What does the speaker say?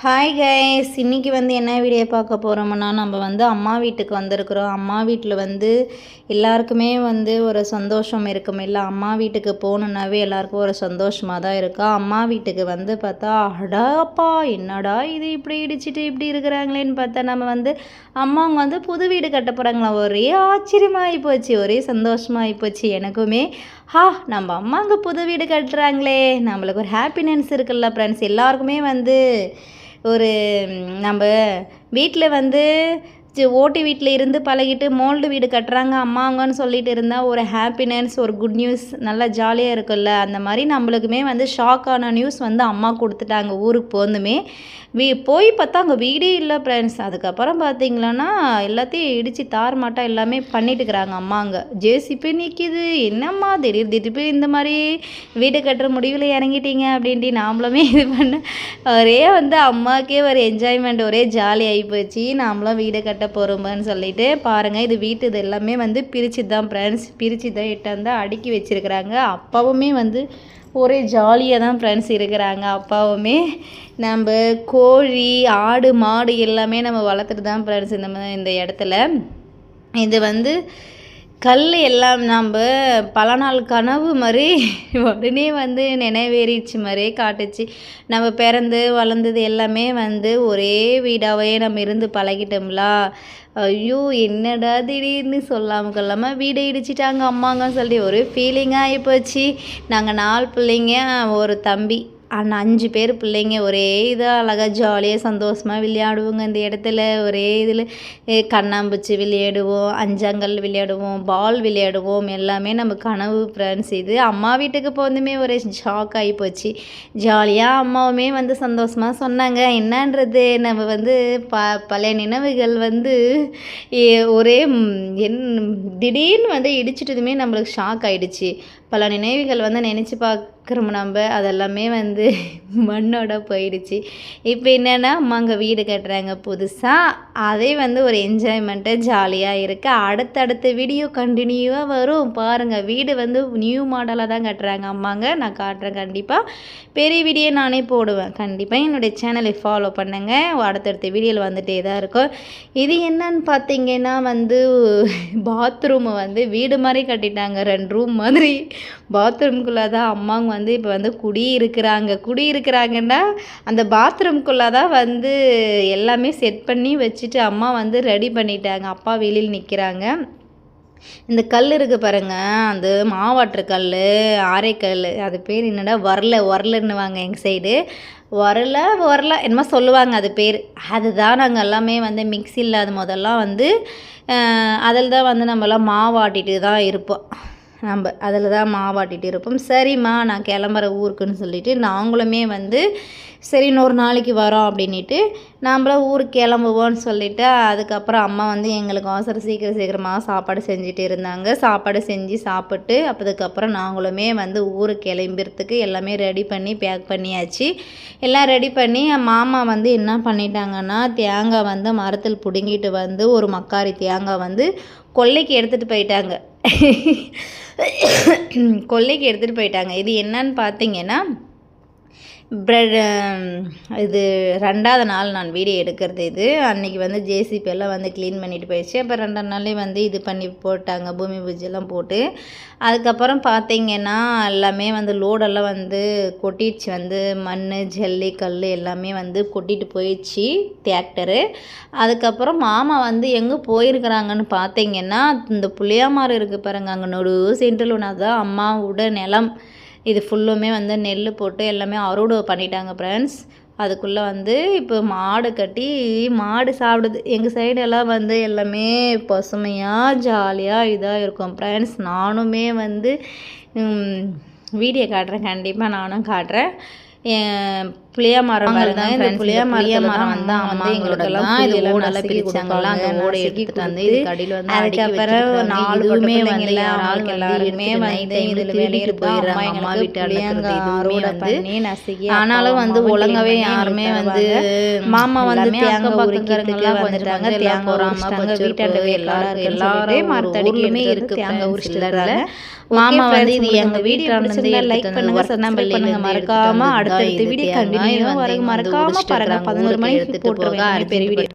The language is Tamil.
ஹாய் கைஸ், இன்றைக்கி வந்து என்ன வீடியோ பார்க்க போகிறோம்னா, நம்ம வந்து அம்மா வீட்டுக்கு வந்திருக்கிறோம். அம்மா வீட்டில் வந்து எல்லாருக்குமே வந்து ஒரு சந்தோஷம் இருக்கும் இல்லை? அம்மா வீட்டுக்கு போகணுன்னாவே எல்லாருக்கும் ஒரு சந்தோஷமாக தான் இருக்கா. அம்மா வீட்டுக்கு வந்து பார்த்தா, அடாப்பா என்னடா இது இப்படி இடிச்சிட்டு இப்படி இருக்கிறாங்களேன்னு பார்த்தா, நம்ம வந்து அம்மாங்க வந்து புது வீடு கட்ட போகிறாங்களாம். ஒரே ஆச்சரியமாகி போச்சு, ஒரே சந்தோஷமாகி போச்சு எனக்குமே. நம்ம அம்மாங்க புது வீடு கட்டுறாங்களே, நம்மளுக்கு ஒரு ஹாப்பினஸ் இருக்குல்ல ஃப்ரெண்ட்ஸ். எல்லாருக்குமே வந்து ஒரு நம்ம வீட்டில் வந்து ஓட்டு வீட்டில் இருந்து பழகிட்டு மோல்டு வீடு கட்டுறாங்க அம்மாங்கன்னு சொல்லிட்டு இருந்தால் ஒரு ஹாப்பினஸ், ஒரு குட் நியூஸ், நல்லா ஜாலியாக இருக்குல்ல. அந்த மாதிரி நம்மளுக்குமே வந்து ஷாக்கான நியூஸ் வந்து அம்மா கொடுத்துட்டாங்க. ஊருக்கு போந்துமே போய் பார்த்தா அங்கே வீடே இல்லை ஃப்ரெண்ட்ஸ். அதுக்கப்புறம் பார்த்திங்களன்னா எல்லாத்தையும் இடித்து தார்மாட்டா எல்லாமே பண்ணிட்டுக்கிறாங்க அம்மாங்க. ஜேசிபி நிற்கிது, என்னம்மா திடீர்னு இந்த மாதிரி வீடு கட்டுற முடிவில் இறங்கிட்டீங்க அப்படின்ட்டு நாமளுமே இது பண்ண ஒரே வந்து அம்மாவுக்கே ஒரு என்ஜாய்மெண்ட், ஒரே ஜாலி ஆகி போச்சு. நாமளும் வீடு கட்ட போகிறோமான்னு சொல்லிட்டு பாருங்கள். இது வீட்டு இது எல்லாமே வந்து பிரித்து தான் ஃப்ரெண்ட்ஸ், பிரித்து தான் இட்டாந்து அடுக்கி வச்சுருக்குறாங்க. அப்பாவுமே வந்து ஒரே ஜாலியாக தான் ஃப்ரெண்ட்ஸ் இருக்கிறாங்க. அப்பாவுமே நம்ம கோழி ஆடு மாடு எல்லாமே நம்ம வளர்த்துட்டு தான் ஃப்ரெண்ட்ஸ் இந்த இடத்துல. இது வந்து கல் எல்லாம் நம்ம பல நாள் கனவு மாதிரி உடனே வந்து நினைவேறிச்சு மாதிரியே காட்டுச்சு. நம்ம பிறந்து வளர்ந்தது எல்லாமே வந்து ஒரே வீடாகவே நம்ம இருந்து பழகிட்டோம்ல. ஐயோ என்னடா திடீர்னு சொல்லாமல் கொள்ளாமல் வீடை இடிச்சிட்டாங்க அம்மாங்கன்னு சொல்லி ஒரு ஃபீலிங்காக ஆகிப்போச்சு. நாங்கள் 4 பிள்ளைங்க, ஒரு தம்பி, 5 பேர் பிள்ளைங்க. ஒரே இதாக அழகாக ஜாலியாக சந்தோஷமாக விளையாடுவோங்க இந்த இடத்துல. ஒரே இதில் கண்ணாம்பூச்சி விளையாடுவோம், அஞ்சாங்கல் விளையாடுவோம், பால் விளையாடுவோம். எல்லாமே நம்ம கனவு ஃப்ரெண்ட்ஸ். இது அம்மா வீட்டுக்கு போந்துமே ஒரே ஷாக் ஆகி போச்சு. ஜாலியாக அம்மாவுமே வந்து சந்தோஷமாக சொன்னாங்க. என்னன்றது நம்ம வந்து பழைய நினைவுகள் வந்து ஒரே திடீர்னு வந்து இடிச்சிட்டதுமே நம்மளுக்கு ஷாக் ஆகிடுச்சு. பல நினைவுகள் வந்து நினச்சி பார்க்குறோம் நம்ம, அதெல்லாமே வந்து மண்ணோட போயிடுச்சு. இப்போ என்னென்னா அம்மாங்க வீடு கட்டுறாங்க புதுசாக, அதே வந்து ஒரு என்ஜாய்மெண்ட்டு ஜாலியாக இருக்குது. அடுத்தடுத்த வீடியோ கண்டினியூவாக வரும் பாருங்கள். வீடு வந்து நியூ மாடலாக தான் கட்டுறாங்க அம்மாங்க. நான் காட்டுறேன் கண்டிப்பாக. பெரிய வீடியோ நானே போடுவேன் கண்டிப்பாக. என்னுடைய சேனலை ஃபாலோ பண்ணுங்கள். அடுத்தடுத்த வீடியோவில் வந்துகிட்டே தான் இருக்கும். இது என்னன்னு பார்த்தீங்கன்னா வந்து பாத்ரூமை வந்து வீடு மாதிரி கட்டிட்டாங்க, 2 ரூம் மாதிரி. பாத்ரூம்குள்ளே தான் அம்மாங்க வந்து இப்போ வந்து குடியிருக்கிறாங்கன்னா அந்த பாத்ரூம்குள்ளே தான் வந்து எல்லாமே செட் பண்ணி வச்சுட்டு அம்மா வந்து ரெடி பண்ணிட்டாங்க. அப்பா வெளியில் நிற்கிறாங்க. இந்த கல் இருக்குது பாருங்க, அந்த மாவாட்டுற கல், ஆரைக்கல், அது பேர் என்னடா வரலன்னுவாங்க எங்கள் சைடு. வரல என்னமோ சொல்லுவாங்க அது பேர். அதுதான் நாங்கள் எல்லாமே வந்து மிக்ஸி இல்லாத முதல்லாம் வந்து அதில் தான் வந்து நம்மலாம் மாவாட்டிட்டு தான் இருப்போம். நம்ம அதில் தான் மாவாட்டிட்டு இருப்போம். சரிம்மா நான் கிளம்புற ஊருக்குன்னு சொல்லிவிட்டு நாங்களுமே வந்து சரி இன்னொரு நாளைக்கு வரோம் அப்படின்ட்டு நம்மளும் ஊருக்கு கிளம்புவோன்னு சொல்லிவிட்டு அதுக்கப்புறம் அம்மா வந்து எங்களுக்கு சீக்கிரமாக சாப்பாடு செஞ்சுட்டு இருந்தாங்க. சாப்பாடு செஞ்சு சாப்பிட்டு அதுக்கப்புறம் நாங்களுமே வந்து ஊருக்கு கிளம்புறதுக்கு எல்லாமே ரெடி பண்ணி பேக் பண்ணியாச்சு. எல்லாம் ரெடி பண்ணி மாமா வந்து என்ன பண்ணிட்டாங்கன்னா, தேங்காய் வந்து மரத்தில் பிடுங்கிட்டு வந்து ஒரு மக்காரி தேங்காய் வந்து கொல்லைக்கு எடுத்துகிட்டு போயிட்டாங்க. இது என்னன்னு பார்த்தீங்கன்னா, இது 2வது நாள் நான் வீடியோ எடுக்கிறது. இது அன்றைக்கி வந்து ஜேசிபி எல்லாம் வந்து க்ளீன் பண்ணிட்டு போயிடுச்சு. அப்போ 2ஆம் நாளே வந்து இது பண்ணி போட்டாங்க, பூமி பூஜைலாம் போட்டு. அதுக்கப்புறம் பார்த்திங்கன்னா எல்லாமே வந்து லோடெல்லாம் வந்து கொட்டிடுச்சு. வந்து மண், ஜல்லி, கல் எல்லாமே வந்து கொட்டிட்டு போயிடுச்சு டிராக்டரு. அதுக்கப்புறம் மாமா வந்து எங்கே போயிருக்கிறாங்கன்னு பார்த்தீங்கன்னா, இந்த புளியாமரம் இருக்குது பாருங்க, அங்கே நடு சென்ட்ரல் ஒன்று, அதுதான் அம்மாவோட நிலம். இது ஃபுல்லுமே வந்து நெல் போட்டு எல்லாமே அறுவடை பண்ணிட்டாங்க ஃப்ரெண்ட்ஸ். அதுக்குள்ளே வந்து இப்போ மாடு கட்டி மாடு சாப்பிடுது. எங்கள் சைடெல்லாம் வந்து எல்லாமே பசுமையாக ஜாலியாக இதாக இருக்கும் ஃப்ரெண்ட்ஸ். நானுமே வந்து வீடியோ காட்டுறேன் கண்டிப்பாக, நானும் காட்டுறேன். புளியா மரம் பாருங்க, இந்த புளியா மரம் வந்து எங்களுக்கெல்லாம் இது ஓடெல்லாம் பிரிச்சாங்கல்ல, அந்த ஓடை எடுத்துட்டு வந்து இது கடியில் வந்து அதுக்கப்புறம் 4 வந்து எல்லாருமே வந்து இதில் வெளியிட்டு போயிடுறாங்க. அம்மா வீட்டு அறுவடை பண்ணி நசுக்கி. ஆனாலும் வந்து ஒழுங்காவே யாருமே வந்து மாமா வந்து தேங்காய் உரிக்கிறதுக்கு வந்துட்டாங்க. தேங்காய் உரிச்சிட்டாங்க. வீட்டாண்டவே எல்லாரும் மரத்தடிக்குமே இருக்குது தேங்காய் உரிச்சிட்டு. மாமா வந்து இது எங்கள் வீடியோ லைக் பண்ணுங்க, சப்ஸ்கிரைப் பண்ணுங்க மறக்காம. அடுத்தடுத்த வீடியோ மறக்காமல் பாருங்கள். 11 மணிக்கு போட்டுருவேன் பெரிய வீடியோ.